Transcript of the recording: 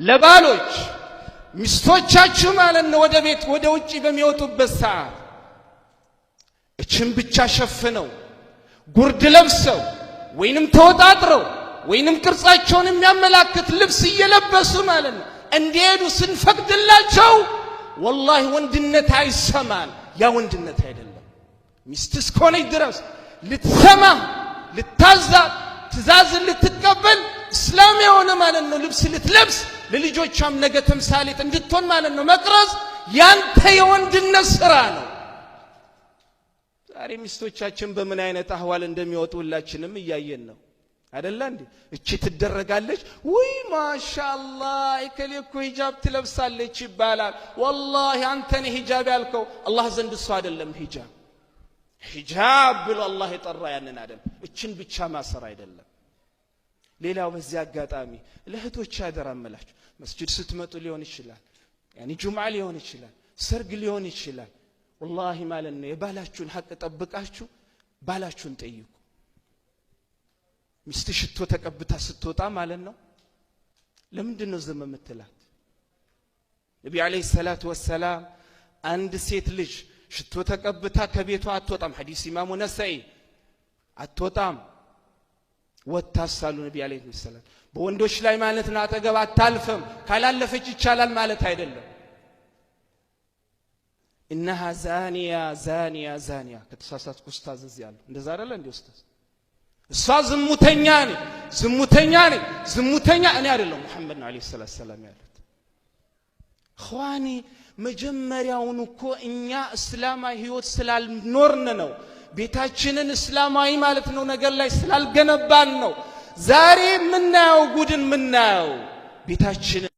ለባሎች ሚስቶቻችሁ ማለት ነው ወደ ቤት ወደ ውጪ በሚወጡበት ሰዓት እችን ብቻ ሸፍነው ጉርድ ለብሰው ወይንም ተወጣጥረው ወይንም ቅርጻቸውን የሚያመላክት ልብስ እየለበሱ ማለት ነው እንዲሄዱ ስንፈቅድላቸው ወላሂ ወንድነት አይሰማን ያ ወንድነት አይደለም ሚስትስ ኮነች ድረስ ልትሰማ ልታዛ ትእዛዝ ልትቀበል እስላም የሆነ ማለት ነው ልብስ ልትለብስ ለልጆቿም ነገ ተምሳሌት እንድትሆን ማለት ነው መቅረጽ ያንተ የወንድነት ስራ ነው ዛሬ ሚስቶቻችን በምን አይነት አህዋል እንደሚወጡላችንም እያየን ነው አይደል እንዴ እቺ ትደረጋለች ወይ ማሻአላህ እከሌኮ ሂጃብ ትለብሳለች ይባላል والله አንተ ነህ ሂጃብ ያልከው አላህ ዘንድ እሱ አይደለም ሂጃብ ብሎ አላህ ይጠራ ያንን አይደል እቺን ብቻ ማሰር አይደለም ሌላው በዚህ አጋጣሚ ለእህቶች ያደራመላችሁ መስጂድ ስትመጡ ሊሆን ይችላል ያኒ ጁምዓ ሊሆን ይችላል ሰርግ ሊሆን ይችላል والله ማለት ነው የባላችሁን ሐቅ ጠብቃችሁ ባላችሁን ጠይቁ ሚስት ሽቶ ተቀብታ ስትወጣ ማለት ነው ለምንድን ነው ዝም የምትላት ነብዩ አለይሂ ሰላቱ ወሰለም አንድ ሴት ልጅ ሽቶ ተቀብታ ከቤቷ አትወጣም ሐዲስ ኢማሙ ነሳኢ አትወጣም ወታሳሉ ነብዩ አለይሂ ሰላም በወንዶች ላይ ማለት ነው አጠገብ አታልፈም ካላለፈች ይቻላል ማለት አይደለም انها زانيه ከተሳሳትኩ ኡስታዝ እዚህ ያለው እንደዛ አይደለ እንዴ ኡስታዝ እሷ ዝሙተኛ እኔ አይደለም መሐመድ ነው አለይሂ ሰላም ያሉት ኸዋኒ መጀመሪያውን እኮ እኛ እስላማዊ ህይወት ስላልኖርን ነው ቤታችንን እስላማዊ ማለት ነው ነገር ላይ ስላልገነባን ነው ዛሬ ምናየው ጉድን ምናየው ቤታችንን